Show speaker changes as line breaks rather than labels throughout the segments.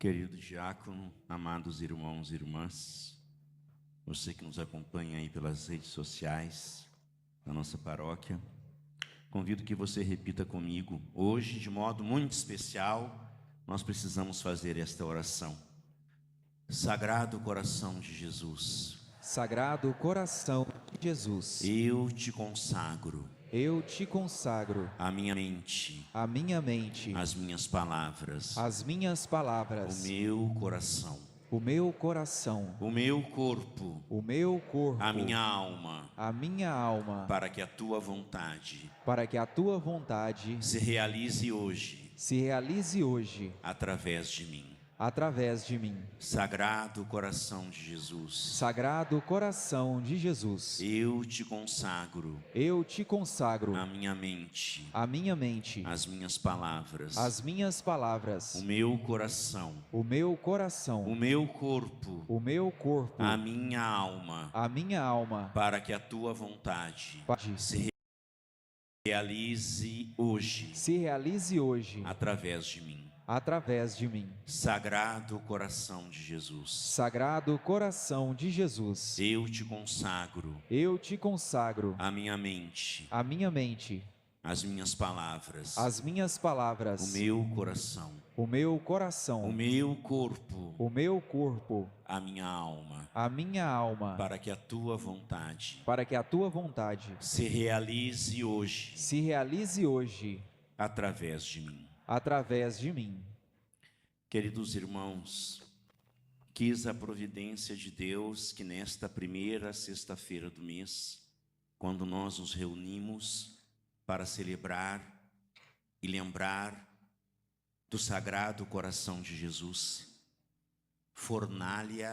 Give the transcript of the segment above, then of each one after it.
Querido diácono, amados irmãos e irmãs, você que nos acompanha aí pelas redes sociais da nossa paróquia, convido que você repita comigo. Hoje, de modo muito especial, nós precisamos fazer esta oração. Sagrado coração de Jesus,
Sagrado coração de Jesus,
eu te consagro
eu te consagro
a minha mente,
a minha mente,
as minhas palavras,
as minhas
o
palavras,
meu coração,
o meu coração,
o meu corpo,
o meu corpo,
a minha alma,
a minha alma,
para que a tua vontade
para que a tua vontade
se realize hoje
se realize hoje
através de mim.
através de mim.
Sagrado coração de Jesus,
Sagrado coração de Jesus,
eu te consagro
eu te consagro
a minha mente,
a minha mente,
as minhas palavras,
as minhas palavras,
o meu coração,
o meu coração,
o meu corpo,
o meu corpo,
a minha alma,
a minha alma,
para que a tua vontade se realize hoje
se realize hoje
através de mim.
através de mim.
Sagrado coração de Jesus,
Sagrado coração de Jesus,
eu te consagro
eu te consagro
a minha mente,
a minha mente,
as minhas palavras,
as minhas palavras,
o meu coração,
o meu coração,
o meu corpo,
o meu corpo,
a minha alma,
a minha alma,
para que a tua vontade
para que a tua vontade
se realize hoje
se realize hoje
através de mim.
através de mim.
Queridos irmãos, quis a providência de Deus que nesta primeira sexta-feira do mês, quando nós nos reunimos para celebrar e lembrar do Sagrado Coração de Jesus, fornalha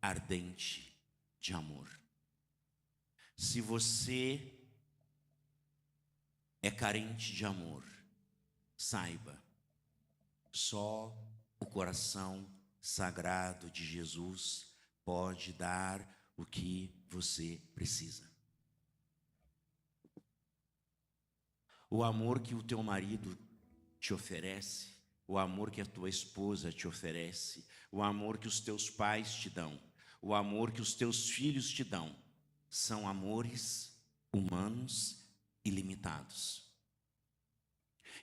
ardente de amor. Se você é carente de amor, saiba, só o coração sagrado de Jesus pode dar o que você precisa. O amor que o teu marido te oferece, o amor que a tua esposa te oferece, o amor que os teus pais te dão, o amor que os teus filhos te dão, são amores humanos ilimitados.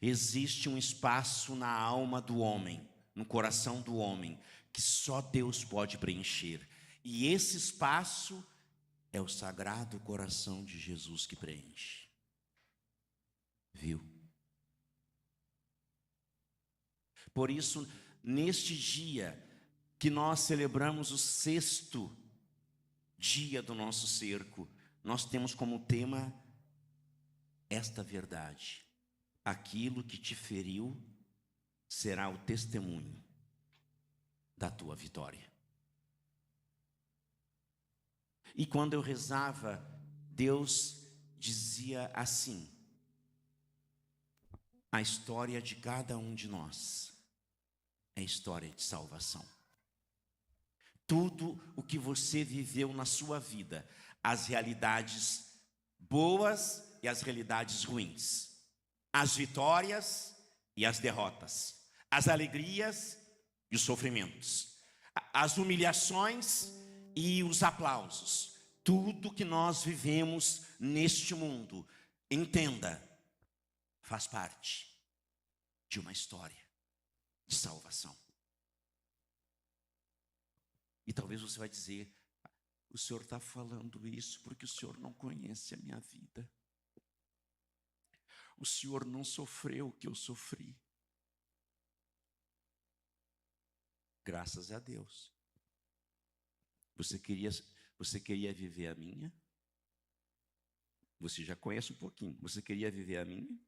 Existe um espaço na alma do homem, no coração do homem, que só Deus pode preencher. E esse espaço é o Sagrado Coração de Jesus que preenche. Viu? Por isso, neste dia que nós celebramos o 6º dia do nosso cerco, nós temos como tema esta verdade: aquilo que te feriu será o testemunho da tua vitória. E quando eu rezava, Deus dizia assim: a história de cada um de nós é história de salvação. Tudo o que você viveu na sua vida, as realidades boas e as realidades ruins, as vitórias e as derrotas, as alegrias e os sofrimentos, as humilhações e os aplausos, tudo que nós vivemos neste mundo, entenda, faz parte de uma história de salvação. E talvez você vai dizer: o senhor está falando isso porque o senhor não conhece a minha vida. O senhor não sofreu o que eu sofri. Graças a Deus. Você queria viver a minha? Você já conhece um pouquinho. Você queria viver a minha?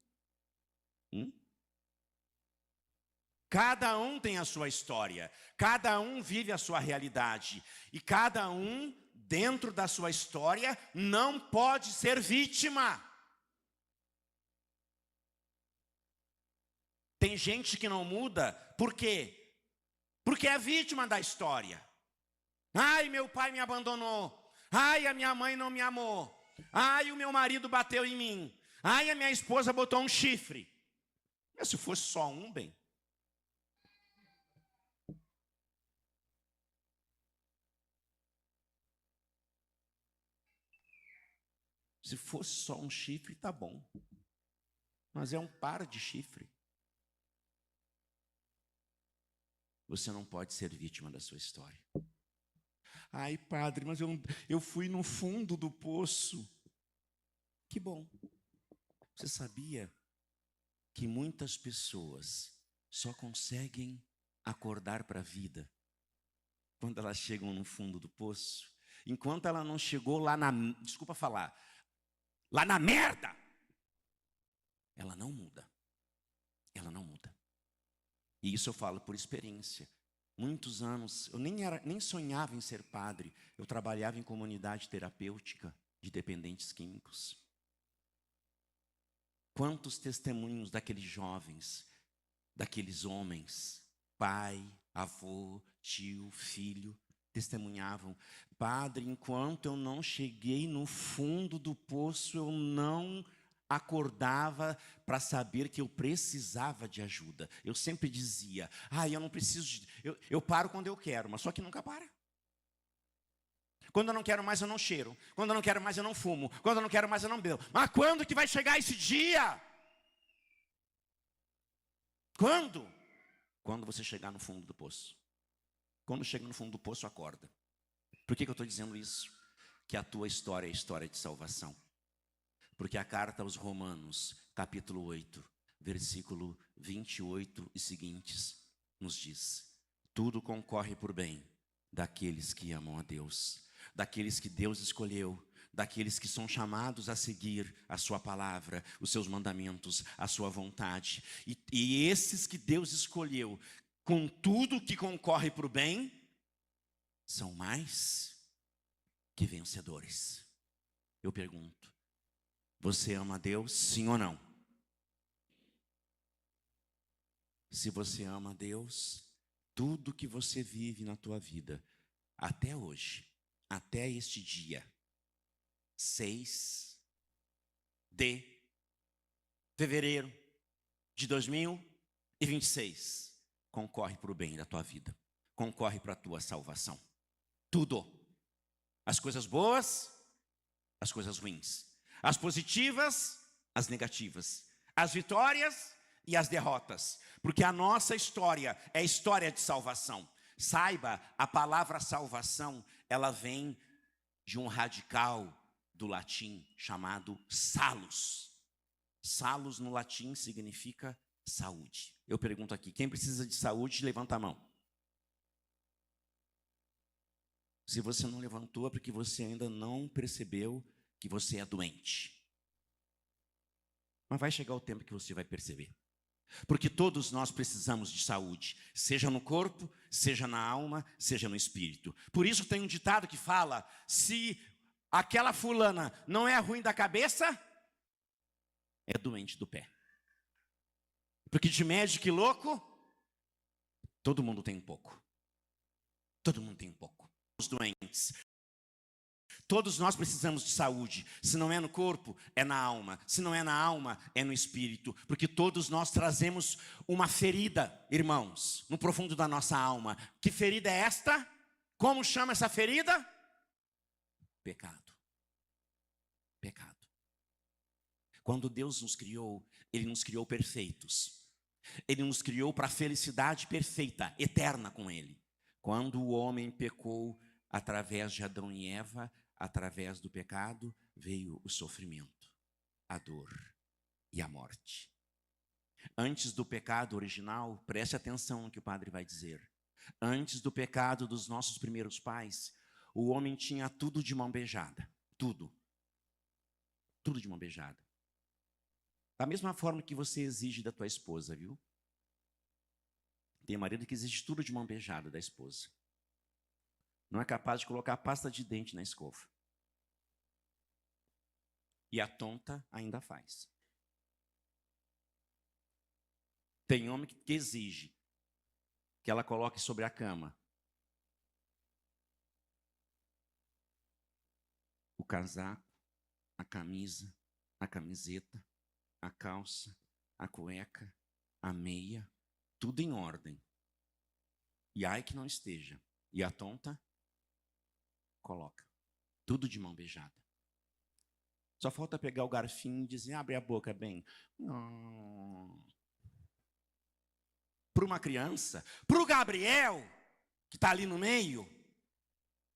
Cada um tem a sua história, cada um vive a sua realidade, e cada um, dentro da sua história, não pode ser vítima. Tem gente que não muda, por quê? Porque é vítima da história. Ai, meu pai me abandonou. Ai, a minha mãe não me amou. Ai, o meu marido bateu em mim. Ai, a minha esposa botou um chifre. Mas se fosse só um, bem, Se fosse só um chifre, tá bom. Mas é um par de chifre. Você não pode ser vítima da sua história. Ai, padre, mas eu fui no fundo do poço. Que bom. Você sabia que muitas pessoas só conseguem acordar para a vida quando elas chegam no fundo do poço? Enquanto ela não chegou lá desculpa falar, lá na merda, ela não muda. Ela não muda. E isso eu falo por experiência. Muitos anos, eu nem sonhava em ser padre. Eu trabalhava em comunidade terapêutica de dependentes químicos. Quantos testemunhos daqueles jovens, daqueles homens, pai, avô, tio, filho, testemunhavam: padre, enquanto eu não cheguei no fundo do poço, eu não acordava para saber que eu precisava de ajuda. Eu sempre dizia: eu não preciso eu paro quando eu quero, mas só que nunca para. Quando eu não quero mais, eu não cheiro. Quando eu não quero mais, eu não fumo. Quando eu não quero mais, eu não bebo. Mas quando que vai chegar esse dia? Quando? Quando você chegar no fundo do poço. Quando chega no fundo do poço, acorda. Por que eu estou dizendo isso? Que a tua história é história de salvação. Porque a carta aos Romanos, capítulo 8, versículo 28 e seguintes, nos diz: tudo concorre por bem daqueles que amam a Deus, daqueles que Deus escolheu, daqueles que são chamados a seguir a sua palavra, os seus mandamentos, a sua vontade. E esses que Deus escolheu, com tudo que concorre para o bem, são mais que vencedores. Eu pergunto: você ama a Deus, sim ou não? Se você ama a Deus, tudo que você vive na tua vida, até hoje, até este dia, 6 de fevereiro de 2026, concorre para o bem da tua vida, concorre para a tua salvação. Tudo. As coisas boas, as coisas ruins. As positivas, as negativas. As vitórias e as derrotas. Porque a nossa história é história de salvação. Saiba, a palavra salvação, ela vem de um radical do latim chamado salus. Salus no latim significa saúde. Eu pergunto aqui, quem precisa de saúde, levanta a mão. Se você não levantou, é porque você ainda não percebeu que você é doente. Mas vai chegar o tempo que você vai perceber. Porque todos nós precisamos de saúde, seja no corpo, seja na alma, seja no espírito. Por isso tem um ditado que fala: se aquela fulana não é ruim da cabeça, é doente do pé. Porque de médico e louco, todo mundo tem um pouco. Todo mundo tem um pouco. Os doentes. Todos nós precisamos de saúde. Se não é no corpo, é na alma. Se não é na alma, é no espírito. Porque todos nós trazemos uma ferida, irmãos, no profundo da nossa alma. Que ferida é esta? Como chama essa ferida? Pecado. Pecado. Quando Deus nos criou, Ele nos criou perfeitos. Ele nos criou para a felicidade perfeita, eterna com Ele. Quando o homem pecou através de Adão e Eva, através do pecado, veio o sofrimento, a dor e a morte. Antes do pecado original, preste atenção no que o padre vai dizer. Antes do pecado dos nossos primeiros pais, o homem tinha tudo de mão beijada. Tudo. Tudo de mão beijada. Da mesma forma que você exige da tua esposa, viu? Tem marido que exige tudo de mão beijada da esposa. Não é capaz de colocar pasta de dente na escova. E a tonta ainda faz. Tem homem que exige que ela coloque sobre a cama o casaco, a camisa, a camiseta, a calça, a cueca, a meia, tudo em ordem. E ai que não esteja. E a tonta coloca tudo de mão beijada. Só falta pegar o garfinho e dizer, abre a boca bem. Para uma criança, para o Gabriel, que está ali no meio,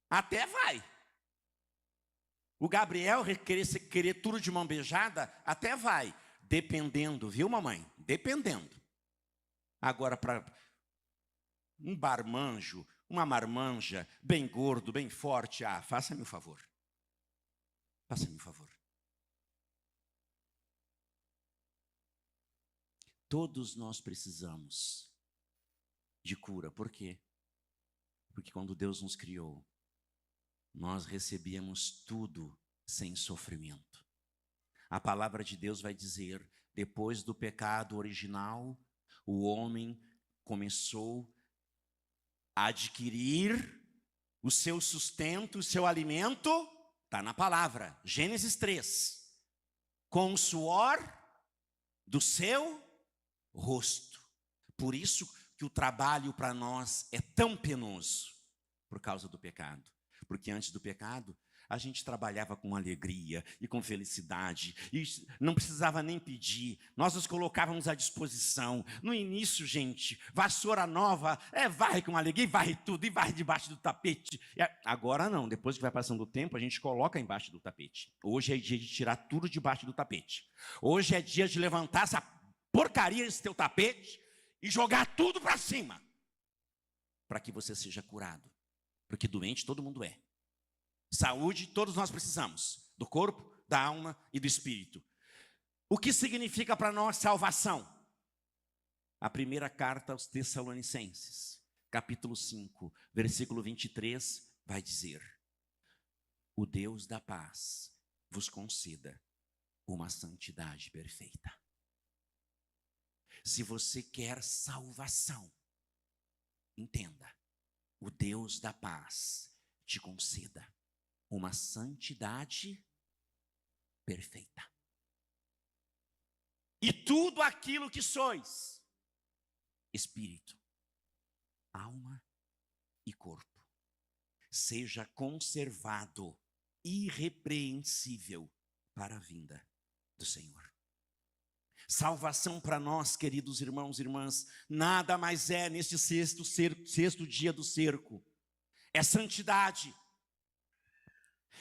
até vai. O Gabriel querer tudo de mão beijada, até vai. Dependendo, viu, mamãe? Dependendo. Agora, para um barmanjo, uma marmanja, bem gordo, bem forte, faça-me o favor. Faça-me o favor. Todos nós precisamos de cura. Por quê? Porque quando Deus nos criou, nós recebíamos tudo sem sofrimento. A palavra de Deus vai dizer, depois do pecado original, o homem começou a adquirir o seu sustento, o seu alimento, está na palavra, Gênesis 3, com o suor do seu rosto. Por isso que o trabalho para nós é tão penoso, por causa do pecado. Porque antes do pecado, a gente trabalhava com alegria e com felicidade, e não precisava nem pedir, nós nos colocávamos à disposição. No início, gente, vassoura nova, varre com alegria, e varre tudo, e varre debaixo do tapete. Agora não, depois que vai passando o tempo, a gente coloca embaixo do tapete. Hoje é dia de tirar tudo debaixo do tapete. Hoje é dia de levantar essa porcaria desse teu tapete e jogar tudo para cima, para que você seja curado. Porque doente todo mundo é. Saúde todos nós precisamos, do corpo, da alma e do espírito. O que significa para nós salvação? A primeira carta aos Tessalonicenses, capítulo 5, versículo 23, vai dizer: o Deus da paz vos conceda uma santidade perfeita. Se você quer salvação, entenda, o Deus da paz te conceda uma santidade perfeita. E tudo aquilo que sois, espírito, alma e corpo, seja conservado irrepreensível para a vinda do Senhor. Salvação para nós, queridos irmãos e irmãs, nada mais é neste sexto dia do cerco. É santidade.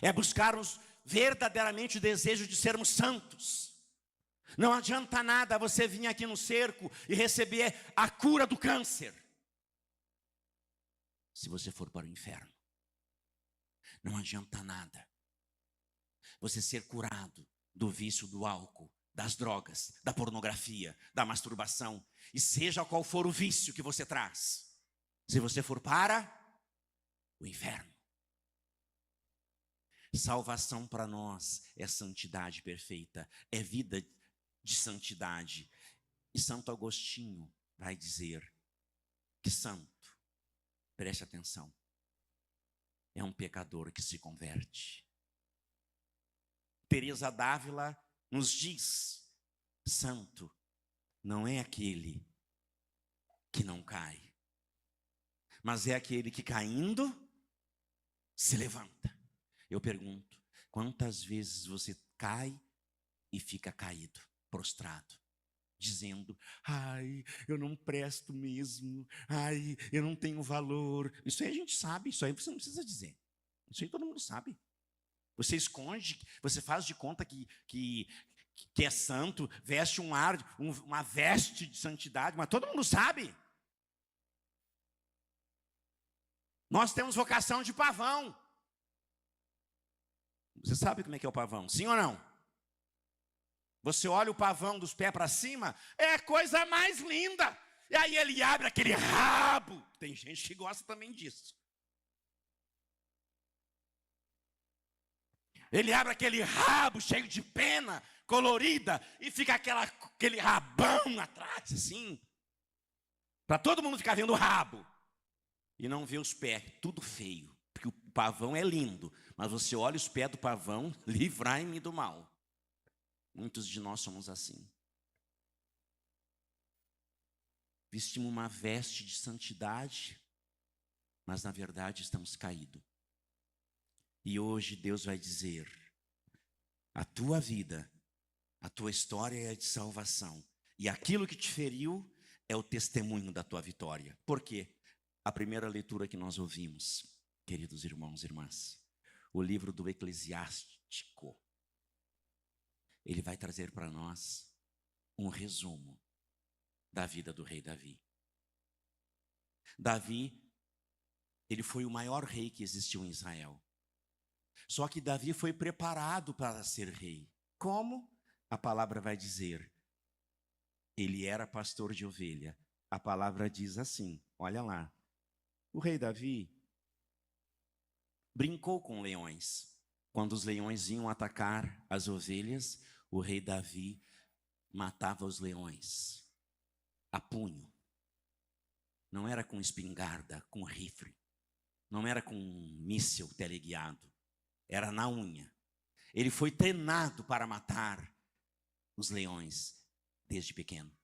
É buscarmos verdadeiramente o desejo de sermos santos. Não adianta nada você vir aqui no cerco e receber a cura do câncer, se você for para o inferno. Não adianta nada você ser curado do vício do álcool, das drogas, da pornografia, da masturbação, e seja qual for o vício que você traz, se você for para o inferno. Salvação para nós é santidade perfeita, é vida de santidade. E Santo Agostinho vai dizer que santo, preste atenção, é um pecador que se converte. Teresa d'Ávila nos diz, santo não é aquele que não cai, mas é aquele que caindo se levanta. Eu pergunto, quantas vezes você cai e fica caído, prostrado, dizendo, ai, eu não presto mesmo, ai, eu não tenho valor. Isso aí a gente sabe, isso aí você não precisa dizer. Isso aí todo mundo sabe. Você esconde, você faz de conta que é santo, veste uma veste de santidade, mas todo mundo sabe. Nós temos vocação de pavão. Você sabe como é que é o pavão, sim ou não? Você olha o pavão dos pés para cima, é a coisa mais linda. E aí ele abre aquele rabo. Tem gente que gosta também disso. Ele abre aquele rabo cheio de pena, colorida, e fica aquele rabão atrás, assim, para todo mundo ficar vendo o rabo e não ver os pés, tudo feio, porque o pavão é lindo, mas você olha os pés do pavão, livrai-me do mal. Muitos de nós somos assim. Vestimos uma veste de santidade, mas na verdade estamos caídos. E hoje Deus vai dizer, A tua vida, a tua história é de salvação. E aquilo que te feriu é o testemunho da tua vitória. Por quê? A primeira leitura que nós ouvimos, queridos irmãos e irmãs, o livro do Eclesiástico, ele vai trazer para nós um resumo da vida do rei Davi. Davi, ele foi o maior rei que existiu em Israel. Só que Davi foi preparado para ser rei. Como? A palavra vai dizer, ele era pastor de ovelha. A palavra diz assim, olha lá. O rei Davi brincou com leões. Quando os leões iam atacar as ovelhas, o rei Davi matava os leões a punho. Não era com espingarda, com rifle. Não era com míssil teleguiado. Era na unha. Ele foi treinado para matar os leões desde pequeno.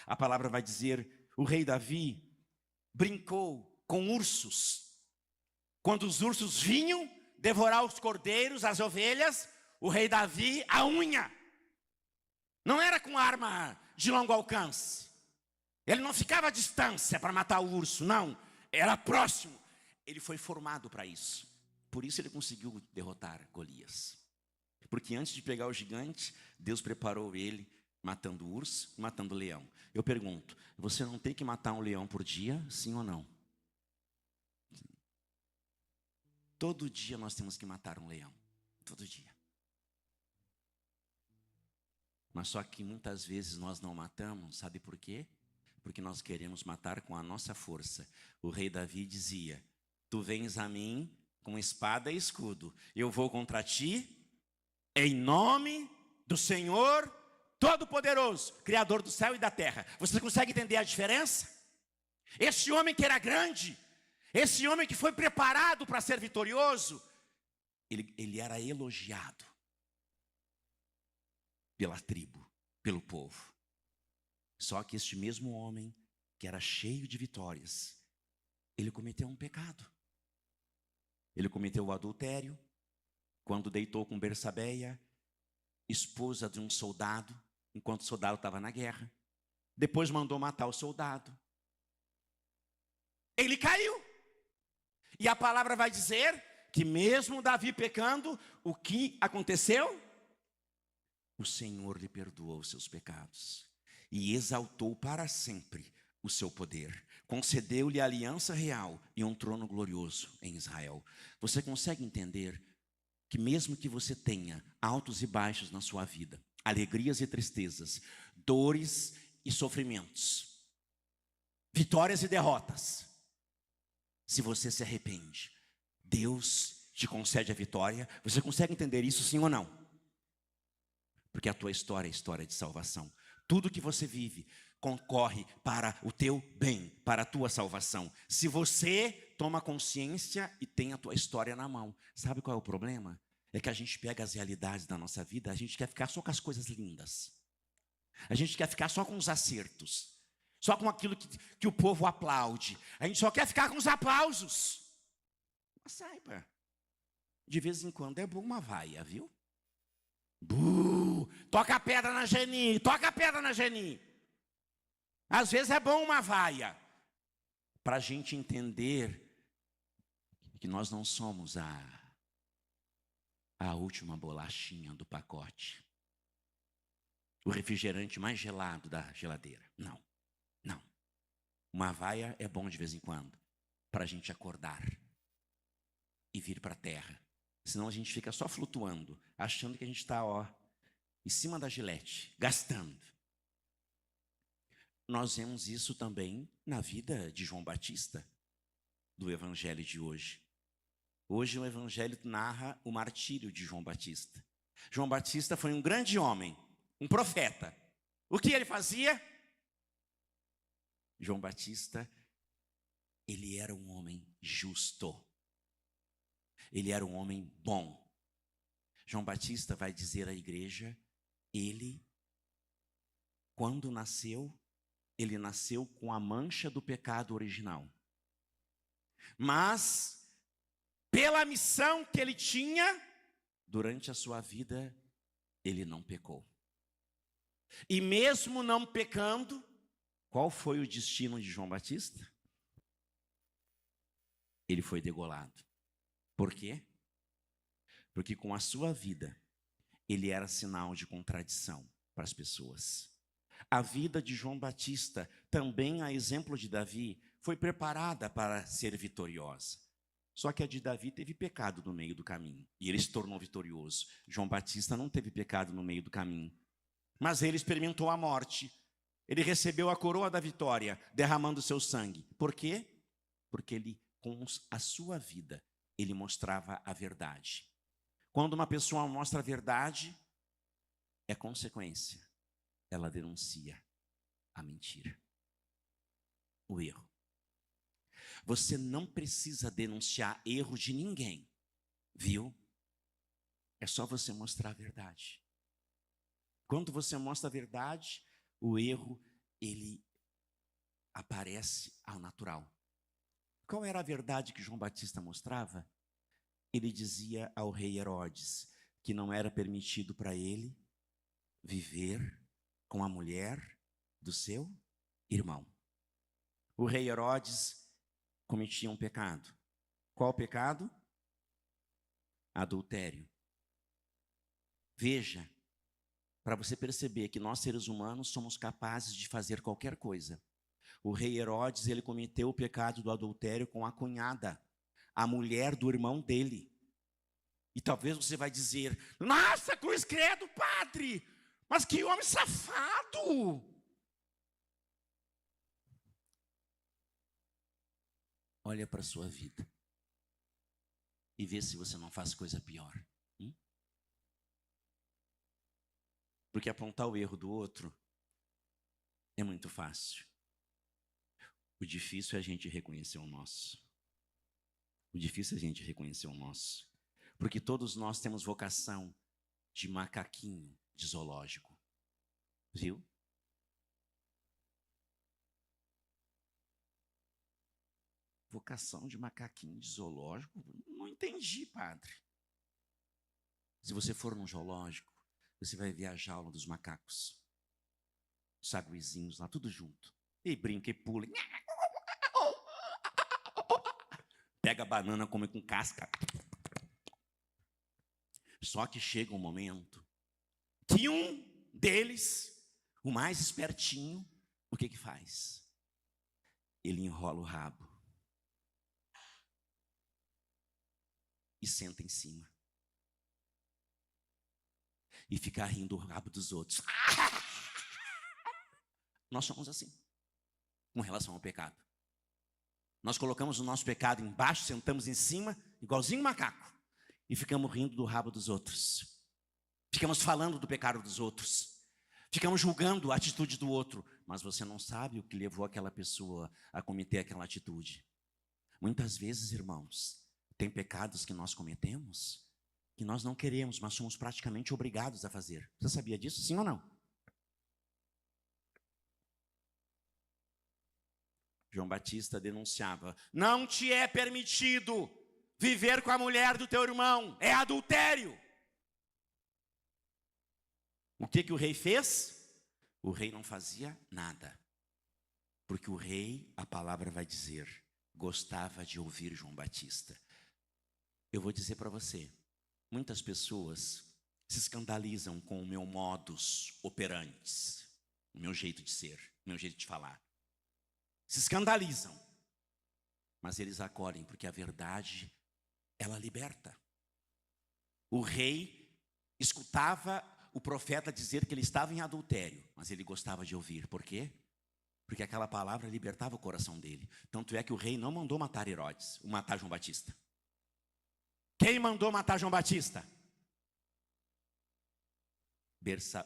A palavra vai dizer, o rei Davi brincou com ursos. Quando os ursos vinham devorar os cordeiros, as ovelhas, o rei Davi, a unha. Não era com arma de longo alcance. Ele não ficava à distância para matar o urso, não. Era próximo. Ele foi formado para isso. Por isso ele conseguiu derrotar Golias. Porque antes de pegar o gigante, Deus preparou ele matando o urso e matando o leão. Eu pergunto, você não tem que matar um leão por dia, sim ou não? Todo dia nós temos que matar um leão. Todo dia. Mas só que muitas vezes nós não matamos, sabe por quê? Porque nós queremos matar com a nossa força. O rei Davi dizia, tu vens a mim com espada e escudo. Eu vou contra ti em nome do Senhor Todo-Poderoso, Criador do céu e da terra. Você consegue entender a diferença? Esse homem que era grande, esse homem que foi preparado para ser vitorioso, ele era elogiado pela tribo, pelo povo. Só que este mesmo homem, que era cheio de vitórias, ele cometeu um pecado. Ele cometeu o adultério, quando deitou com Bersabeia, esposa de um soldado, enquanto o soldado estava na guerra. Depois mandou matar o soldado. Ele caiu. E a palavra vai dizer que mesmo Davi pecando, o que aconteceu? O Senhor lhe perdoou os seus pecados e exaltou para sempre o seu poder. Concedeu-lhe a aliança real e um trono glorioso em Israel. Você consegue entender que mesmo que você tenha altos e baixos na sua vida, alegrias e tristezas, dores e sofrimentos, vitórias e derrotas, se você se arrepende, Deus te concede a vitória? Você consegue entender isso, sim ou não? Porque a tua história é história de salvação. Tudo que você vive concorre para o teu bem, para a tua salvação. Se você toma consciência e tem a tua história na mão. Sabe qual é o problema? É que a gente pega as realidades da nossa vida, a gente quer ficar só com as coisas lindas. A gente quer ficar só com os acertos. Só com aquilo que o povo aplaude. A gente só quer ficar com os aplausos. Mas saiba, de vez em quando é bom uma vaia, viu? Toca a pedra na Geni, toca a pedra na Geni. Às vezes é bom uma vaia, para a gente entender que nós não somos a última bolachinha do pacote, o refrigerante mais gelado da geladeira. Não, não. Uma vaia é bom de vez em quando, para a gente acordar e vir para a terra. Senão a gente fica só flutuando, achando que a gente está, em cima da gilete, gastando. Nós vemos isso também na vida de João Batista, do evangelho de hoje. Hoje o evangelho narra o martírio de João Batista. João Batista foi um grande homem, um profeta. O que ele fazia? João Batista, ele era um homem justo. Ele era um homem bom. João Batista vai dizer à igreja, ele, quando nasceu, ele nasceu com a mancha do pecado original. Mas, pela missão que ele tinha, durante a sua vida, ele não pecou. E mesmo não pecando, qual foi o destino de João Batista? Ele foi degolado. Por quê? Porque com a sua vida, ele era sinal de contradição para as pessoas. A vida de João Batista, também a exemplo de Davi, foi preparada para ser vitoriosa. Só que a de Davi teve pecado no meio do caminho, e ele se tornou vitorioso. João Batista não teve pecado no meio do caminho, mas ele experimentou a morte. Ele recebeu a coroa da vitória, derramando seu sangue. Por quê? Porque ele, com a sua vida, ele mostrava a verdade. Quando uma pessoa mostra a verdade, é consequência. Ela denuncia a mentira, o erro. Você não precisa denunciar erro de ninguém, viu? É só você mostrar a verdade. Quando você mostra a verdade, o erro, ele aparece ao natural. Qual era a verdade que João Batista mostrava? Ele dizia ao rei Herodes que não era permitido para ele viver com a mulher do seu irmão. O rei Herodes cometia um pecado. Qual o pecado? Adultério. Veja, para você perceber que nós seres humanos somos capazes de fazer qualquer coisa. O rei Herodes, ele cometeu o pecado do adultério com a cunhada, a mulher do irmão dele. E talvez você vai dizer: nossa, cruz credo, padre, mas que homem safado! Olha para a sua vida e vê se você não faz coisa pior. Porque apontar o erro do outro é muito fácil. O difícil é a gente reconhecer o nosso. O difícil é a gente reconhecer o nosso. Porque todos nós temos vocação de macaquinho de zoológico. Viu? Vocação de macaquinho de zoológico? Não entendi, padre. Se você for num zoológico, você vai ver a jaula dos macacos. Os saguizinhos lá, tudo junto. E brinca e pula. Pega a banana, come com casca. Só que chega um momento que um deles, o mais espertinho, o que faz? Ele enrola o rabo e senta em cima. E fica rindo do rabo dos outros. Nós somos assim, com relação ao pecado. Nós colocamos o nosso pecado embaixo, sentamos em cima, igualzinho um macaco, e ficamos rindo do rabo dos outros. Ficamos falando do pecado dos outros. Ficamos julgando a atitude do outro. Mas você não sabe o que levou aquela pessoa a cometer aquela atitude. Muitas vezes, irmãos, tem pecados que nós cometemos que nós não queremos, mas somos praticamente obrigados a fazer. Você sabia disso, sim ou não? João Batista denunciava: não te é permitido viver com a mulher do teu irmão, é adultério. O que o rei fez? O rei não fazia nada, porque o rei, a palavra vai dizer, gostava de ouvir João Batista. Eu vou dizer para você, muitas pessoas se escandalizam com o meu modus operandi, o meu jeito de ser, o meu jeito de falar. Se escandalizam, mas eles acolhem, porque a verdade, ela liberta. O rei escutava o profeta dizer que ele estava em adultério, mas ele gostava de ouvir. Por quê? Porque aquela palavra libertava o coração dele. Tanto é que o rei não mandou matar Herodes, matar João Batista. Quem mandou matar João Batista? Bersa,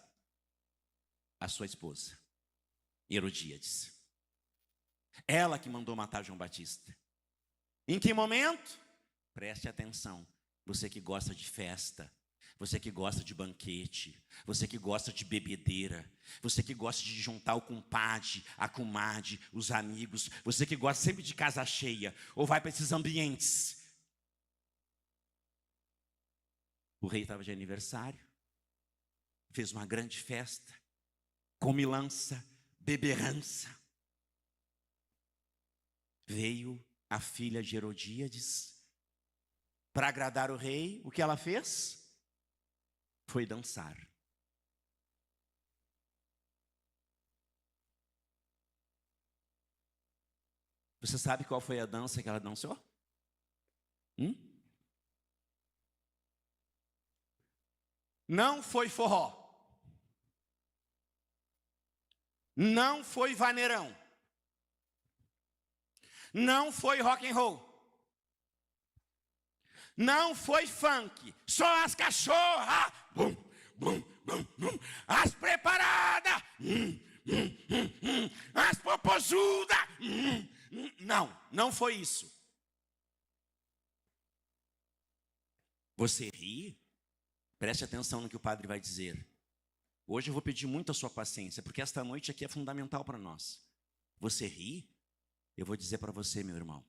a sua esposa, Herodíades. Ela que mandou matar João Batista. Em que momento? Preste atenção. Você que gosta de festa, você que gosta de banquete, você que gosta de bebedeira, você que gosta de juntar o compadre, a comadre, os amigos, você que gosta sempre de casa cheia, ou vai para esses ambientes. O rei estava de aniversário. fez uma grande festa, comilança, beberança. Veio a filha de Herodíades para agradar o rei. O que ela fez? Foi dançar. Você sabe qual foi a dança que ela dançou? Não foi forró. Não foi vaneirão. Não foi rock and roll. Não foi funk. Só as cachorras. Bum, bum, bum, bum. As preparadas. As popozudas. Não foi isso. Você ri? Preste atenção no que o padre vai dizer. Hoje eu vou pedir muito a sua paciência, porque esta noite aqui é fundamental para nós. Você ri? Eu vou dizer para você, meu irmão.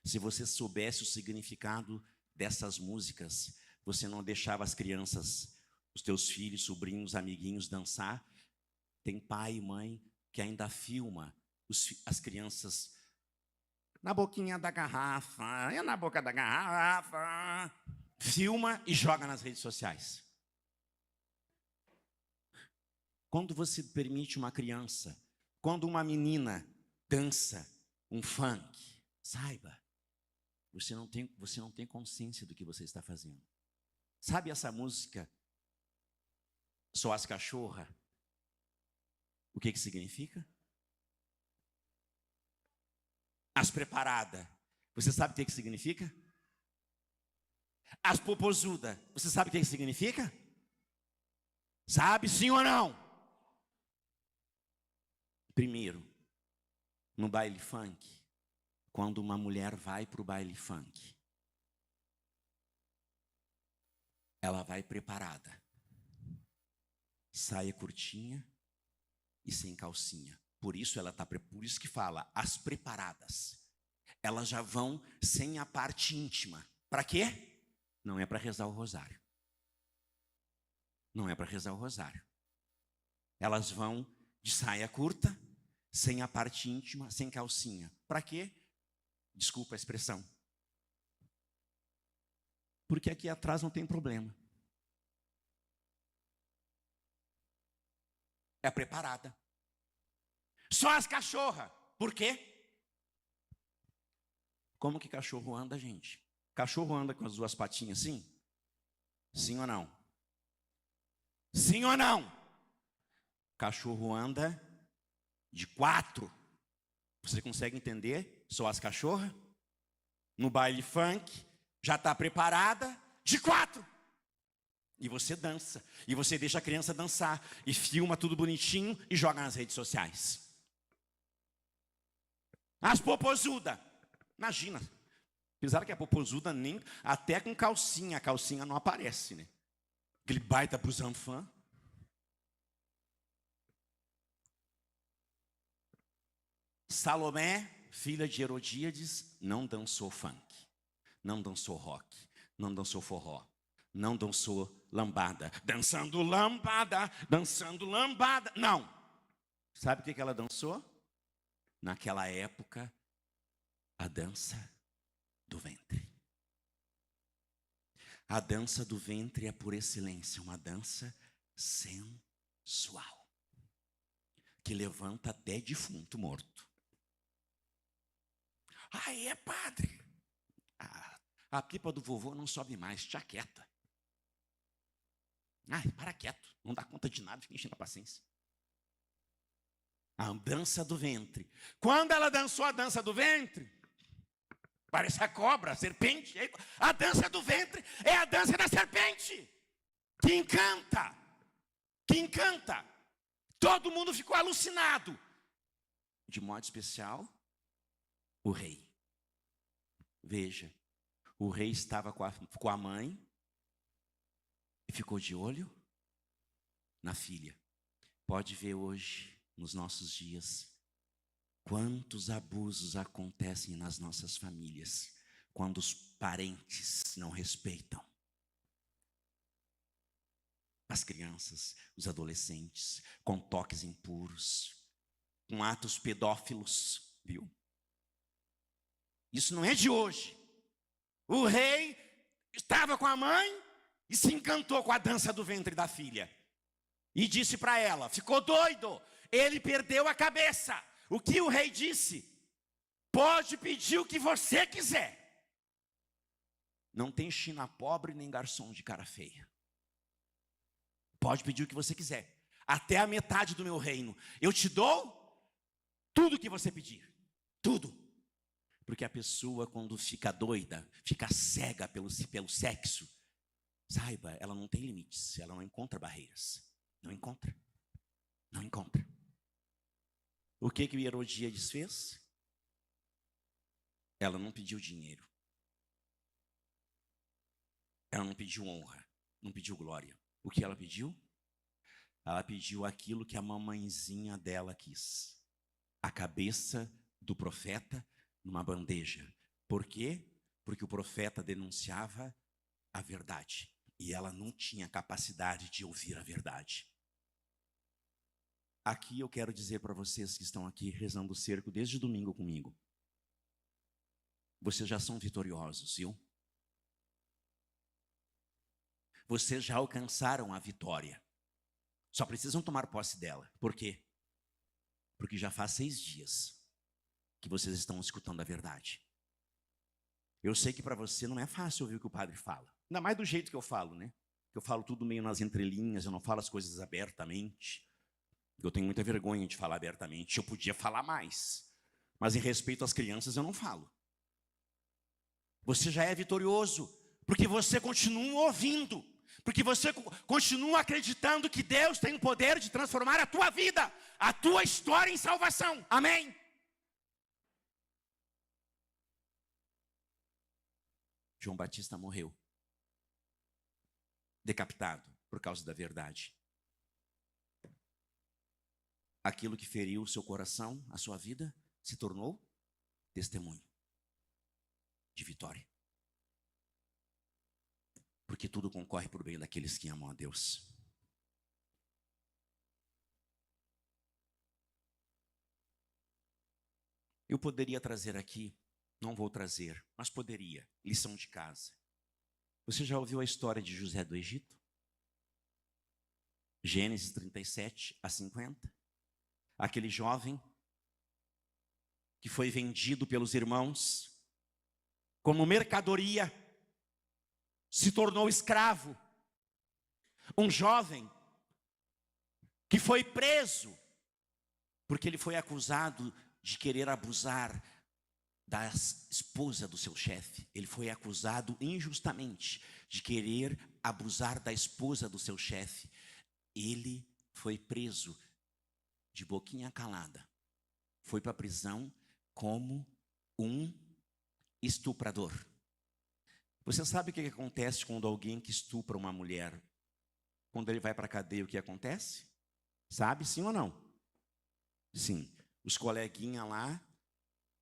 Se você soubesse o significado dessas músicas, você não deixava as crianças, os teus filhos, sobrinhos, amiguinhos dançar. Tem pai e mãe que ainda filma as crianças na boquinha da garrafa, na boca da garrafa. Filma e joga nas redes sociais. Quando você permite uma criança, quando uma menina dança um funk, saiba, você não tem consciência do que você está fazendo. Sabe essa música, Só as Cachorras? O que significa? As preparadas. Você sabe o que significa? As popozudas. Você sabe o que significa? Sabe sim ou não? Primeiro, no baile funk, quando uma mulher vai para o baile funk, ela vai preparada. Saia curtinha e sem calcinha. Por isso que fala, as preparadas. Elas já vão sem a parte íntima. Para quê? Não é para rezar o rosário. Não é para rezar o rosário. Elas vão de saia curta, sem a parte íntima, sem calcinha. Para quê? Desculpa a expressão. Porque aqui atrás não tem problema. É preparada. Só as cachorras. Por quê? Como que cachorro anda, gente? Cachorro anda com as duas patinhas assim? Sim ou não? Sim ou não? Cachorro anda de 4. Você consegue entender? Só as cachorras? No baile funk, já está preparada de 4. E você dança. E você deixa a criança dançar. E filma tudo bonitinho e joga nas redes sociais. As popozudas. Imagina. Apesar que a popozuda nem... Até com calcinha. A calcinha não aparece, né? Aquele baita busanfã. Salomé, filha de Herodíades, não dançou funk. Não dançou rock. Não dançou forró. Não dançou lambada. Dançando lambada. Dançando lambada. Não. Sabe o que ela dançou? Naquela época, a dança do ventre. A dança do ventre é por excelência uma dança sensual, que levanta até defunto morto. Ai, é padre. A pipa do vovô não sobe mais, tia quieta. Ai, para quieto, não dá conta de nada, fica enchendo a paciência. A dança do ventre. Quando ela dançou a dança do ventre, parece a cobra, a serpente. A dança do ventre é a dança da serpente. Que encanta. Que encanta. Todo mundo ficou alucinado. De modo especial, o rei. Veja, o rei estava com a mãe e ficou de olho na filha. Pode ver hoje, nos nossos dias, quantos abusos acontecem nas nossas famílias, quando os parentes não respeitam. as crianças, os adolescentes, com toques impuros, com atos pedófilos, viu? Isso não é de hoje. O rei estava com a mãe e se encantou com a dança do ventre da filha. E disse para ela, ficou doido, ele perdeu a cabeça. O que o rei disse? Pode pedir o que você quiser. Não tem China pobre nem garçom de cara feia. Pode pedir o que você quiser. Até a metade do meu reino. Eu te dou tudo o que você pedir. Tudo. Porque a pessoa, quando fica doida, fica cega pelo sexo, saiba, ela não tem limites. Ela não encontra barreiras. Não encontra. Não encontra. O que o Herodíades fez? Ela não pediu dinheiro. Ela não pediu honra. Não pediu glória. O que ela pediu? Ela pediu aquilo que a mamãezinha dela quis. A cabeça do profeta numa bandeja. Por quê? Porque o profeta denunciava a verdade. E ela não tinha capacidade de ouvir a verdade. Aqui eu quero dizer para vocês que estão aqui rezando o cerco desde domingo comigo. Vocês já são vitoriosos, viu? Vocês já alcançaram a vitória. Só precisam tomar posse dela. Por quê? Porque já faz 6 dias que vocês estão escutando a verdade. Eu sei que para você não é fácil ouvir o que o padre fala. Ainda mais do jeito que eu falo, né? Eu falo tudo meio nas entrelinhas, eu não falo as coisas abertamente. Eu tenho muita vergonha de falar abertamente. Eu podia falar mais. Mas em respeito às crianças eu não falo. Você já é vitorioso, porque você continua ouvindo. Porque você continua acreditando que Deus tem o poder de transformar a tua vida, a tua história em salvação. Amém? João Batista morreu, decapitado por causa da verdade. Aquilo que feriu o seu coração, a sua vida, se tornou testemunho de vitória. Porque tudo concorre para o bem daqueles que amam a Deus. Eu poderia trazer aqui, não vou trazer, mas poderia, lição de casa. Você já ouviu a história de José do Egito? Gênesis 37 a 50. Aquele jovem que foi vendido pelos irmãos como mercadoria, se tornou escravo. Um jovem que foi preso porque ele foi acusado de querer abusar da esposa do seu chefe. Ele foi acusado injustamente de querer abusar da esposa do seu chefe. Ele foi preso de boquinha calada. Foi para a prisão como um estuprador. Você sabe o que acontece quando alguém que estupra uma mulher, quando ele vai para a cadeia, o que acontece? Sabe, sim ou não? Sim. Os coleguinhas lá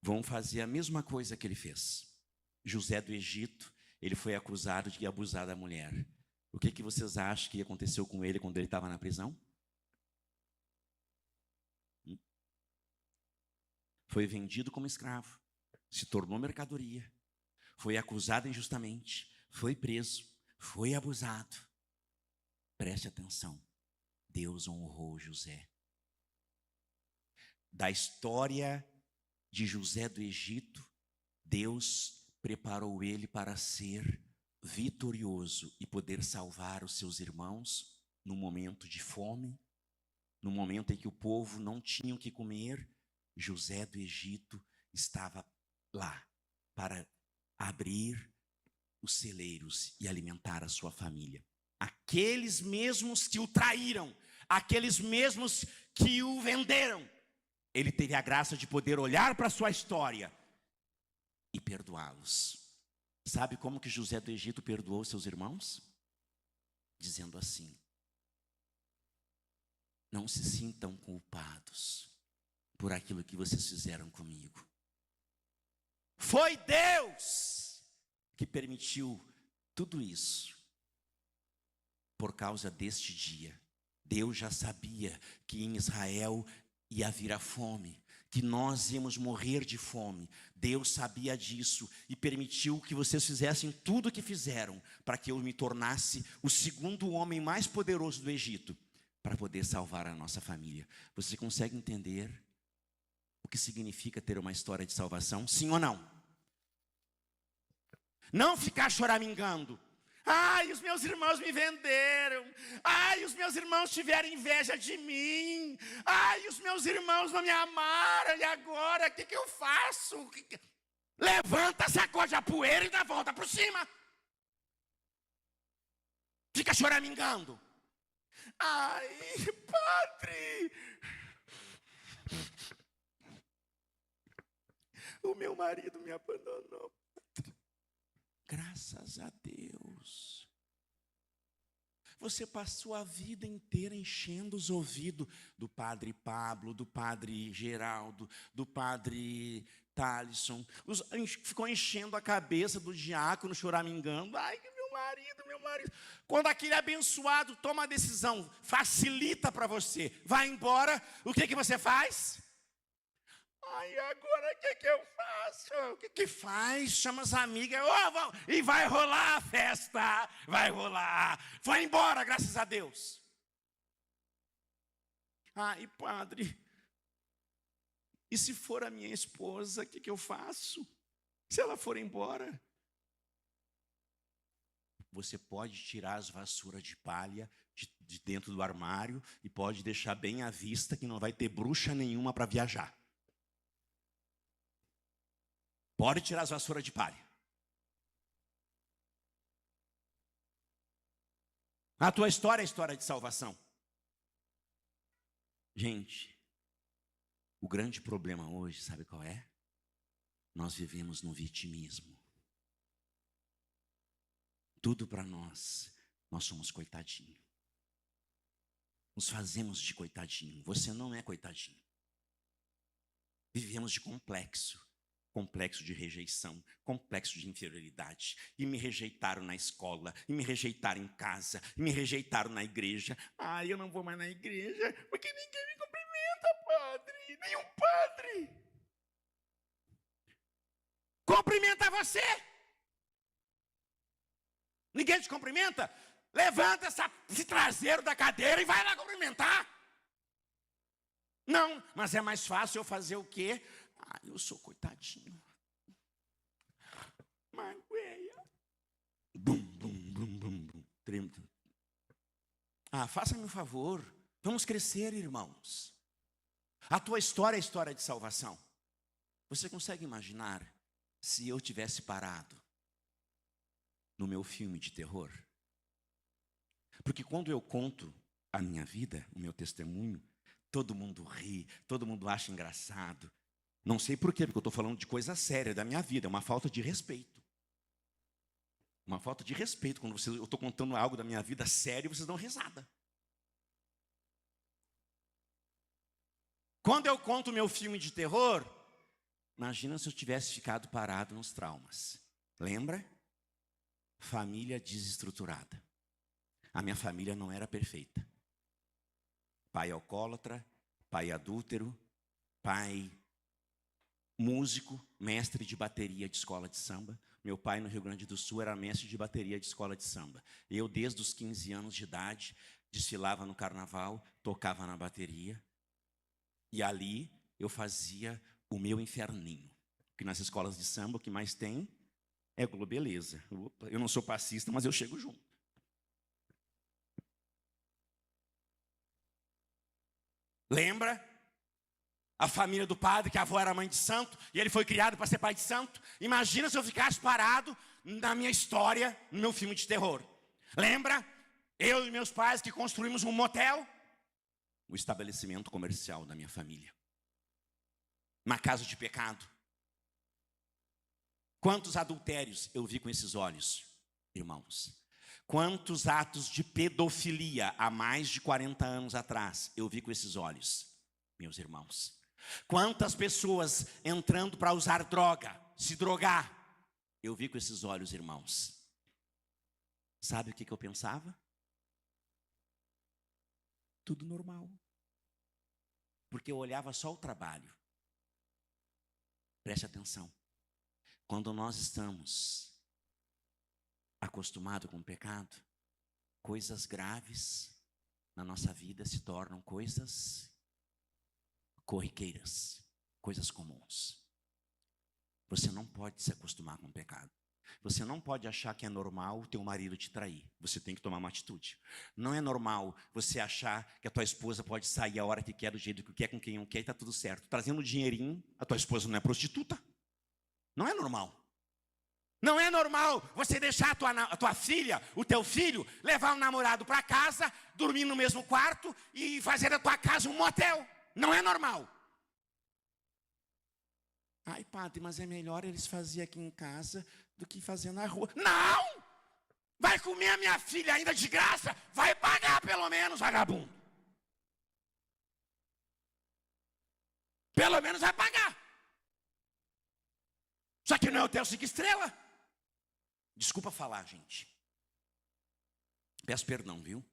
vão fazer a mesma coisa que ele fez. José do Egito, ele foi acusado de abusar da mulher. O que vocês acham que aconteceu com ele quando ele estava na prisão? Foi vendido como escravo, se tornou mercadoria, foi acusado injustamente, foi preso, foi abusado. Preste atenção, Deus honrou José. Da história de José do Egito, Deus preparou ele para ser vitorioso e poder salvar os seus irmãos no momento de fome, no momento em que o povo não tinha o que comer. José do Egito estava lá para abrir os celeiros e alimentar a sua família. Aqueles mesmos que o traíram, aqueles mesmos que o venderam, ele teve a graça de poder olhar para a sua história e perdoá-los. Sabe como que José do Egito perdoou seus irmãos? Dizendo assim: não se sintam culpados por aquilo que vocês fizeram comigo. Foi Deus que permitiu tudo isso por causa deste dia. Deus já sabia que em Israel ia vir a fome, que nós íamos morrer de fome. Deus sabia disso e permitiu que vocês fizessem tudo o que fizeram, para que eu me tornasse o segundo homem mais poderoso do Egito, para poder salvar a nossa família. Você consegue entender o que significa ter uma história de salvação? Sim ou não? Não ficar choramingando. Ai, os meus irmãos me venderam. Ai, os meus irmãos tiveram inveja de mim. Ai, os meus irmãos não me amaram. E agora, o que eu faço? Levanta, sacode a poeira e dá a volta por cima. Fica choramingando. Ai, padre, o meu marido me abandonou. Graças a Deus. Você passou a vida inteira enchendo os ouvidos do padre Pablo, do padre Geraldo, do padre Thalisson. Ficou enchendo a cabeça do diácono, choramingando. Ai, meu marido, meu marido. Quando aquele abençoado toma a decisão, facilita para você, vai embora, o que você faz? Ai, agora o que eu faço? O que faz? Chama as amigas, e vai rolar a festa, vai rolar. Foi embora, graças a Deus. Ai, padre, e se for a minha esposa, o que eu faço? Se ela for embora? Você pode tirar as vassouras de palha de dentro do armário e pode deixar bem à vista que não vai ter bruxa nenhuma para viajar. Pode tirar as vassouras de palha. A tua história é a história de salvação. Gente, o grande problema hoje, sabe qual é? Nós vivemos no vitimismo. Tudo para nós somos coitadinho. Nos fazemos de coitadinho. Você não é coitadinho. Vivemos de complexo. Complexo de rejeição, complexo de inferioridade. E me rejeitaram na escola, e me rejeitaram em casa, e me rejeitaram na igreja. Ai, eu não vou mais na igreja, porque ninguém me cumprimenta, padre. Nenhum padre. Cumprimenta você. Ninguém te cumprimenta? Levanta esse traseiro da cadeira e vai lá cumprimentar. Não, mas é mais fácil eu fazer o quê? Ah, eu sou coitadinho. Magoeia. Bum, bum, bum, bum, bum. Tremendo. Ah, faça-me um favor. Vamos crescer, irmãos. A tua história é a história de salvação. Você consegue imaginar se eu tivesse parado no meu filme de terror? Porque quando eu conto a minha vida, o meu testemunho, todo mundo ri, todo mundo acha engraçado. Não sei por quê, porque eu estou falando de coisa séria da minha vida, é uma falta de respeito. Uma falta de respeito, quando eu estou contando algo da minha vida sério, vocês dão risada. Quando eu conto o meu filme de terror, imagina se eu tivesse ficado parado nos traumas. Lembra? Família desestruturada. A minha família não era perfeita. Pai alcoólatra, pai adúltero, pai músico, mestre de bateria de escola de samba. Meu pai no Rio Grande do Sul era mestre de bateria de escola de samba. Eu, desde os 15 anos de idade, desfilava no carnaval, tocava na bateria. E ali eu fazia o meu inferninho. Porque nas escolas de samba o que mais tem é globeleza. Opa, eu não sou passista, mas eu chego junto. Lembra? A família do padre, que a avó era mãe de santo, e ele foi criado para ser pai de santo. Imagina se eu ficasse parado na minha história, no meu filme de terror. Lembra? Eu e meus pais que construímos um motel, o estabelecimento comercial da minha família. Uma casa de pecado. Quantos adultérios eu vi com esses olhos, irmãos? Quantos atos de pedofilia há mais de 40 anos atrás eu vi com esses olhos, meus irmãos? Quantas pessoas entrando para usar droga, se drogar, eu vi com esses olhos, irmãos. Sabe o que eu pensava? Tudo normal. Porque eu olhava só o trabalho. Preste atenção. Quando nós estamos acostumados com o pecado, coisas graves na nossa vida se tornam coisas corriqueiras, coisas comuns. Você não pode se acostumar com o pecado. Você não pode achar que é normal o teu marido te trair. Você tem que tomar uma atitude. Não é normal você achar que a tua esposa pode sair a hora que quer, do jeito que quer, com quem não quer, e está tudo certo. Trazendo um dinheirinho, a tua esposa não é prostituta. Não é normal. Não é normal você deixar a tua filha, o teu filho, levar um namorado para casa, dormir no mesmo quarto e fazer da tua casa um motel. Não é normal. Ai, padre, mas é melhor eles fazerem aqui em casa do que fazer na rua. Não! Vai comer a minha filha ainda de graça? Vai pagar pelo menos, vagabundo. Pelo menos vai pagar. Só que não é hotel 5 estrelas. Desculpa falar, gente. Peço perdão, viu?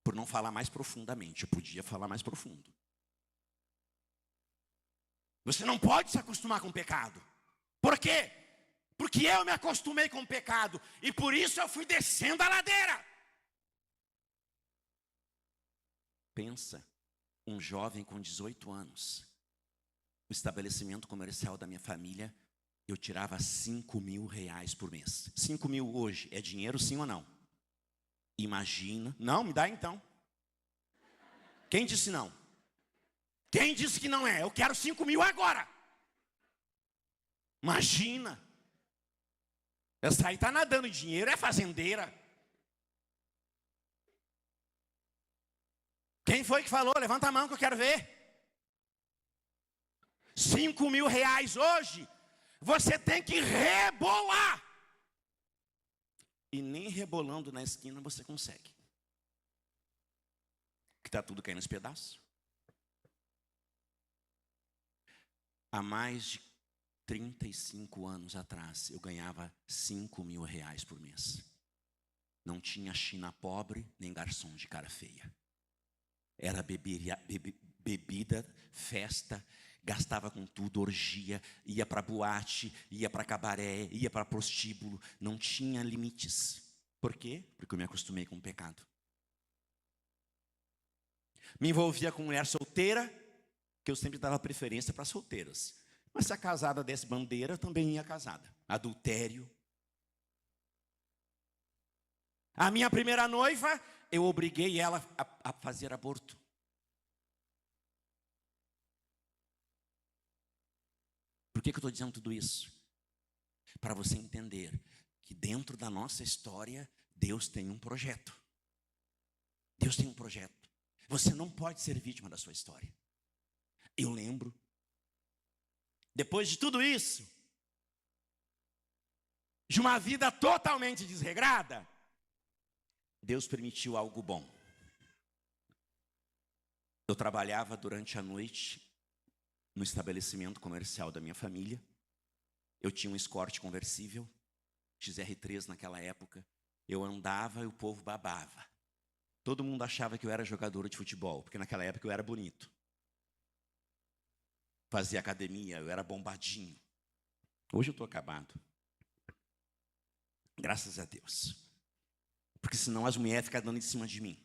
Por não falar mais profundamente. Eu podia falar mais profundo. Você não pode se acostumar com o pecado. Por quê? Porque eu me acostumei com o pecado. E por isso eu fui descendo a ladeira. Pensa, um jovem com 18 anos. No estabelecimento comercial da minha família, eu tirava R$5.000 por mês. 5.000 hoje é dinheiro, sim ou não? Imagina. Não, me dá então. Quem disse não? Quem disse que não é? Eu quero 5.000 agora. Imagina. Essa aí está nadando em dinheiro, é fazendeira. Quem foi que falou? Levanta a mão que eu quero ver. R$5.000 hoje, você tem que rebolar. E nem rebolando na esquina você consegue. Que está tudo caindo nos pedaços. Há mais de 35 anos atrás, eu ganhava R$5.000 por mês. Não tinha China pobre, nem garçom de cara feia. Era bebida, festa, gastava com tudo, orgia, ia para boate, ia para cabaré, ia para prostíbulo. Não tinha limites. Por quê? Porque eu me acostumei com o pecado. Me envolvia com mulher solteira, que eu sempre dava preferência para solteiras. Mas se a casada desse bandeira, eu também ia casada. Adultério. A minha primeira noiva, eu obriguei ela a fazer aborto. Por que eu estou dizendo tudo isso? Para você entender que dentro da nossa história, Deus tem um projeto. Deus tem um projeto. Você não pode ser vítima da sua história. Eu lembro, depois de tudo isso, de uma vida totalmente desregrada, Deus permitiu algo bom. Eu trabalhava durante a noite no estabelecimento comercial da minha família. Eu tinha um Escort conversível, XR3 naquela época. Eu andava e o povo babava. Todo mundo achava que eu era jogador de futebol, porque naquela época eu era bonito. Fazia academia, eu era bombadinho. Hoje eu estou acabado. Graças a Deus. Porque senão as mulheres ficam dando em cima de mim.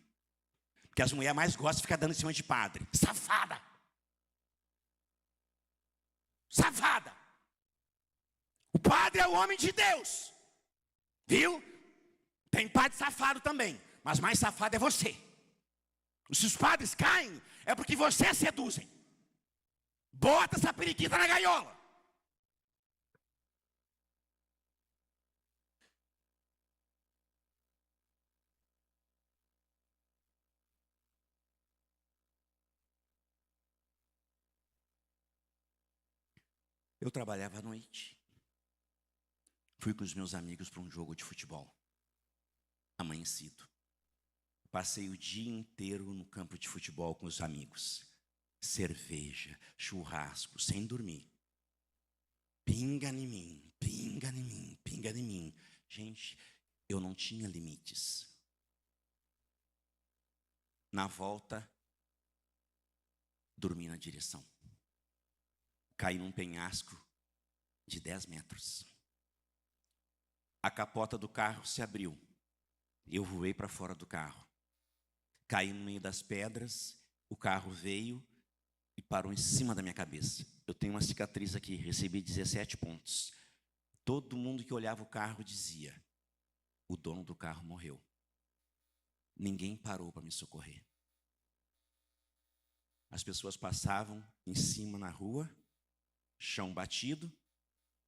Porque as mulheres mais gostam de ficar dando em cima de padre. Safada! Safada! O padre é o homem de Deus. Viu? Tem padre safado também. Mas mais safado é você. Se os padres caem, é porque vocês seduzem. Bota essa periquita na gaiola. Eu trabalhava à noite. Fui com os meus amigos para um jogo de futebol. Amanhecido. Passei o dia inteiro no campo de futebol com os amigos. Cerveja, churrasco, sem dormir. Pinga em mim, pinga em mim, pinga em mim. Gente, eu não tinha limites. Na volta, dormi na direção. Caí num penhasco de 10 metros. A capota do carro se abriu. Eu voei para fora do carro. Caí no meio das pedras, o carro veio e parou em cima da minha cabeça. Eu tenho uma cicatriz aqui, recebi 17 pontos. Todo mundo que olhava o carro dizia: o dono do carro morreu. Ninguém parou para me socorrer. As pessoas passavam em cima na rua, chão batido,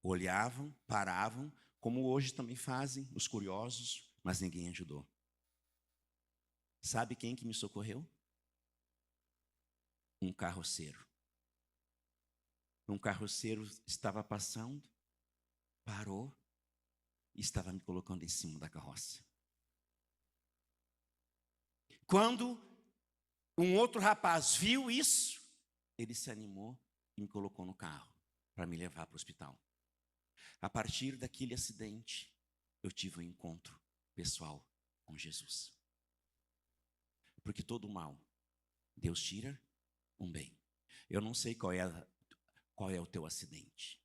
olhavam, paravam, como hoje também fazem os curiosos, mas ninguém ajudou. Sabe quem que me socorreu? Um carroceiro. Um carroceiro estava passando, parou e estava me colocando em cima da carroça. Quando um outro rapaz viu isso, ele se animou e me colocou no carro para me levar para o hospital. A partir daquele acidente, eu tive um encontro pessoal com Jesus. Porque todo mal, Deus tira um bem. Eu não sei qual é o teu acidente.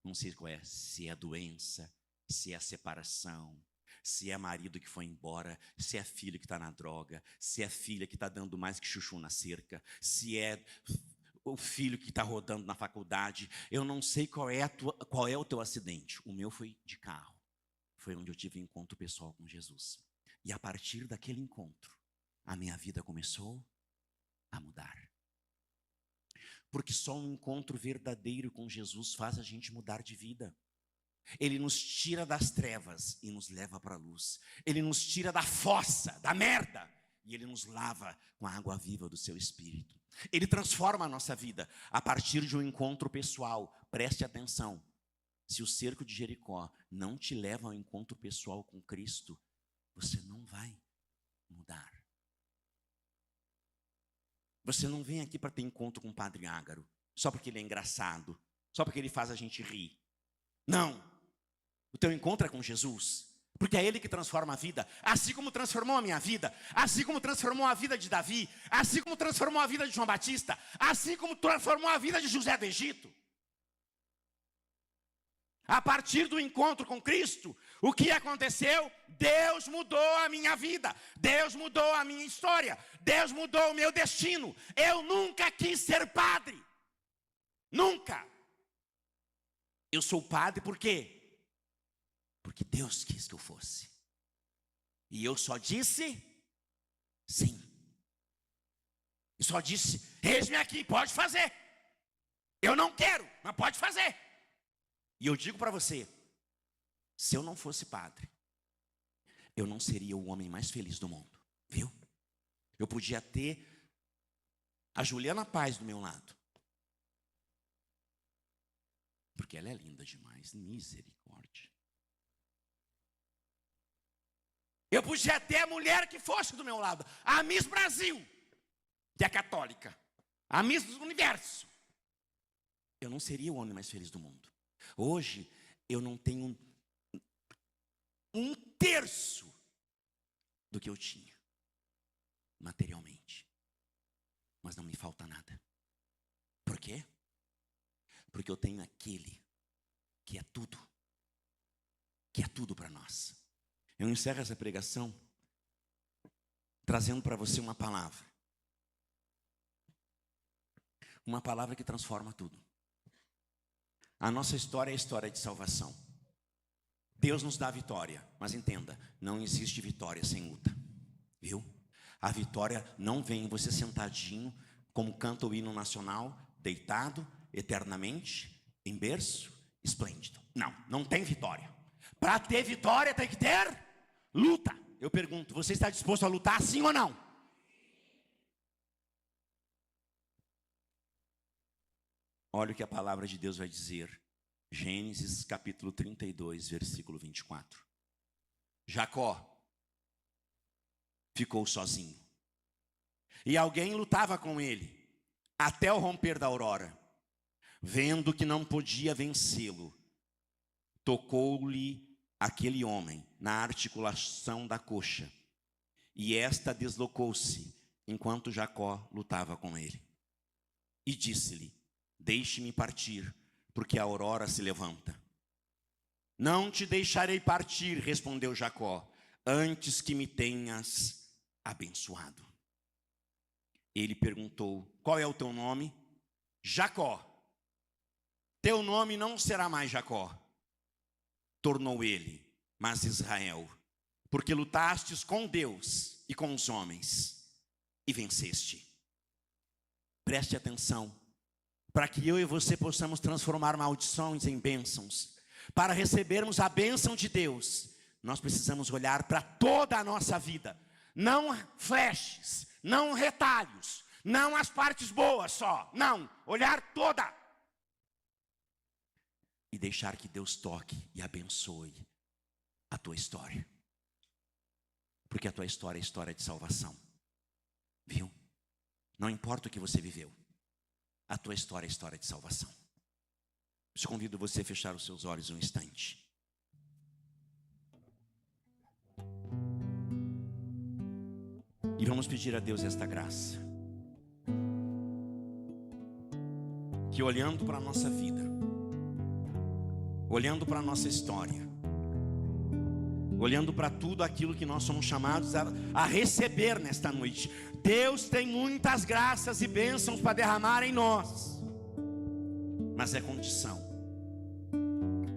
Não sei qual é, se é doença, se é separação, se é marido que foi embora, se é filho que está na droga, se é filha que está dando mais que chuchu na cerca, se é o filho que está rodando na faculdade. Eu não sei qual é o teu acidente. O meu foi de carro. Foi onde eu tive um encontro pessoal com Jesus. E a partir daquele encontro, a minha vida começou a mudar. Porque só um encontro verdadeiro com Jesus faz a gente mudar de vida. Ele nos tira das trevas e nos leva para a luz. Ele nos tira da fossa, da merda, e Ele nos lava com a água viva do seu Espírito. Ele transforma a nossa vida a partir de um encontro pessoal. Preste atenção. Se o cerco de Jericó não te leva ao encontro pessoal com Cristo, você não vai mudar. Você não vem aqui para ter encontro com o Padre Ágaro, só porque ele é engraçado, só porque ele faz a gente rir. Não. O teu encontro é com Jesus, porque é Ele que transforma a vida, assim como transformou a minha vida, assim como transformou a vida de Davi, assim como transformou a vida de João Batista, assim como transformou a vida de José do Egito. A partir do encontro com Cristo, o que aconteceu? Deus mudou a minha vida, Deus mudou a minha história, Deus mudou o meu destino. Eu nunca quis ser padre, nunca. Eu sou padre por quê? Porque Deus quis que eu fosse. E eu só disse sim. E só disse: eis-me aqui, pode fazer. Eu não quero, mas pode fazer. E eu digo para você, se eu não fosse padre, eu não seria o homem mais feliz do mundo, viu? Eu podia ter a Juliana Paz do meu lado, porque ela é linda demais, misericórdia. Eu podia ter a mulher que fosse do meu lado, a Miss Brasil, que é católica, a Miss do Universo. Eu não seria o homem mais feliz do mundo. Hoje, eu não tenho um terço do que eu tinha, materialmente. Mas não me falta nada. Por quê? Porque eu tenho aquele que é tudo para nós. Eu encerro essa pregação trazendo para você uma palavra. Uma palavra que transforma tudo. A nossa história é a história de salvação. Deus nos dá vitória, mas entenda, não existe vitória sem luta, viu? A vitória não vem em você sentadinho, como canta o hino nacional, deitado, eternamente, em berço, esplêndido. Não, não tem vitória. Para ter vitória tem que ter luta. Eu pergunto, você está disposto a lutar sim ou não? Olha o que a palavra de Deus vai dizer. Gênesis capítulo 32, versículo 24. Jacó ficou sozinho. E alguém lutava com ele, até o romper da aurora. Vendo que não podia vencê-lo, tocou-lhe aquele homem na articulação da coxa. e esta deslocou-se, enquanto Jacó lutava com ele. E disse-lhe: deixe-me partir, porque a aurora se levanta. Não te deixarei partir, respondeu Jacó, antes que me tenhas abençoado. Ele perguntou: qual é o teu nome? Jacó. Teu nome não será mais Jacó, tornou ele, mas Israel, porque lutastes com Deus e com os homens e venceste. Preste atenção, para que eu e você possamos transformar maldições em bênçãos. Para recebermos a bênção de Deus, nós precisamos olhar para toda a nossa vida. Não flashes, não retalhos, não as partes boas só. Não, olhar toda. E deixar que Deus toque e abençoe a tua história. Porque a tua história é história de salvação. Viu? Não importa o que você viveu, a tua história é história de salvação. Eu convido você a fechar os seus olhos um instante. E vamos pedir a Deus esta graça. Que olhando para a nossa vida, olhando para a nossa história, olhando para tudo aquilo que nós somos chamados a receber nesta noite, Deus tem muitas graças e bênçãos para derramar em nós. Mas é condição.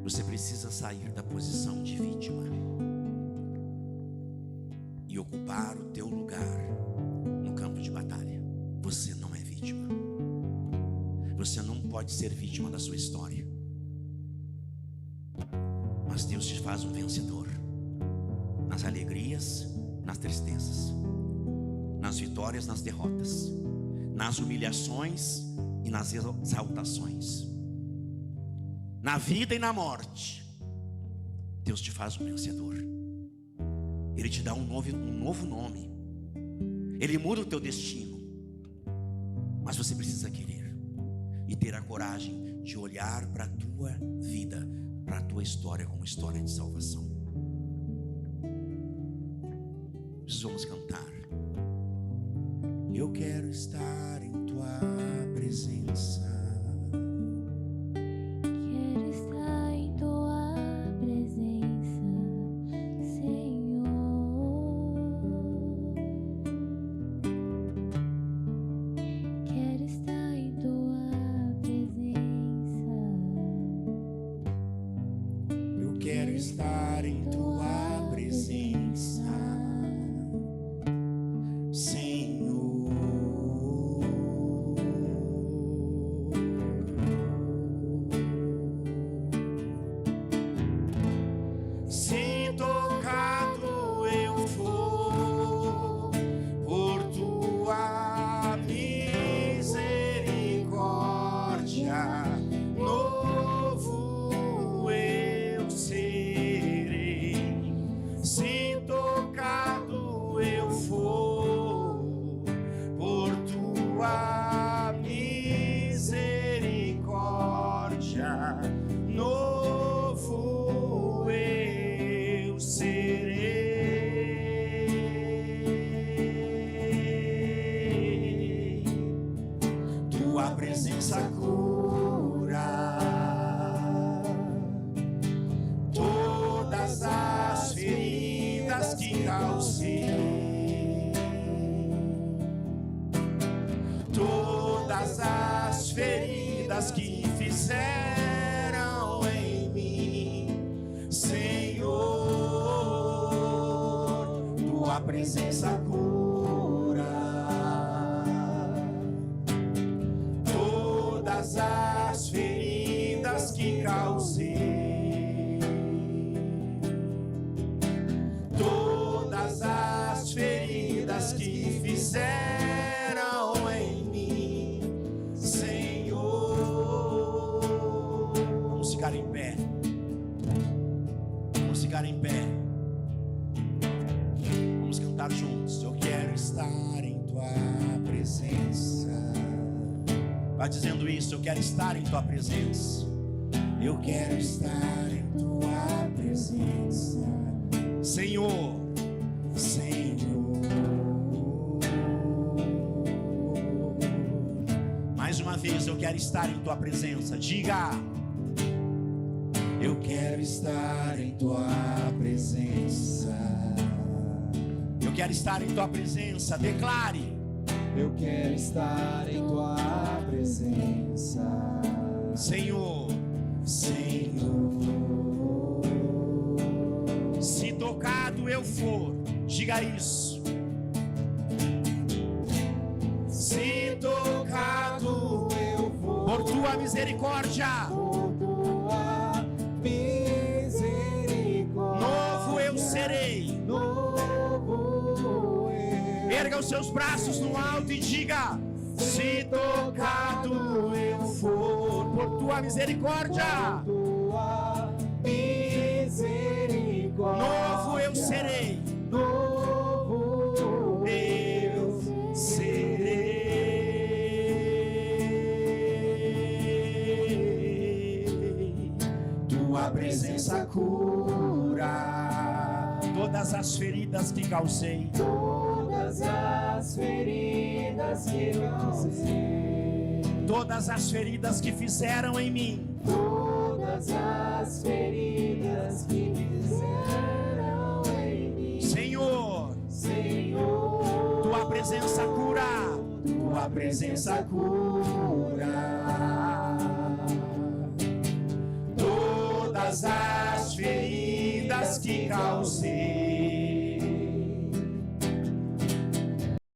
Você precisa sair da posição de vítima e ocupar o teu lugar no campo de batalha. Você não é vítima. Você não pode ser vítima da sua história. Mas Deus te faz um vencedor. Nas alegrias, nas tristezas, nas vitórias, nas derrotas, nas humilhações e nas exaltações, na vida e na morte. Deus te faz um vencedor. Ele te dá um novo nome. Ele muda o teu destino. Mas você precisa querer e ter a coragem de olhar para a tua vida, para a tua história como história de salvação. Vamos cantar. Eu quero estar em tua presença.
Quero estar em tua presença, Senhor. Quero estar em tua presença.
Eu quero estar em tua presença, Senhor. Se tocado eu for por tua misericórdia, novo eu serei. Se tocado eu for por tua misericórdia, novo eu serei. Tua presença cura todas as feridas que causei, todas as feridas que fizeram em mim, Senhor. Tua presença cura todas as feridas que causei, todas as feridas que fizeram em mim, Senhor. Vamos ficar em pé. Vamos ficar em pé. Vamos cantar juntos. Eu quero estar em tua presença. Vai dizendo isso. Eu quero estar em tua presença. Eu quero estar em tua presença, Senhor, Senhor. vez, eu quero estar em tua presença. Diga:
eu quero estar em tua presença.
Eu quero estar em tua presença. Declare:
eu quero estar em tua presença.
Senhor,
Senhor,
se tocado eu for, diga isso.
se tocado eu vou
Por tua misericórdia,
por tua misericórdia,
novo eu serei.
novo eu.
Erga os seus braços no alto e diga: se tocado eu for, por tua misericórdia,
Tua misericórdia,
novo eu serei.
novo
Eu serei. Tua presença cura todas as feridas que causei.
todas as feridas que causei,
Todas as feridas que fizeram em mim.
todas as feridas que fizeram em mim,
Senhor,
Senhor,
tua presença cura.
tua presença cura
Todas as feridas que causei.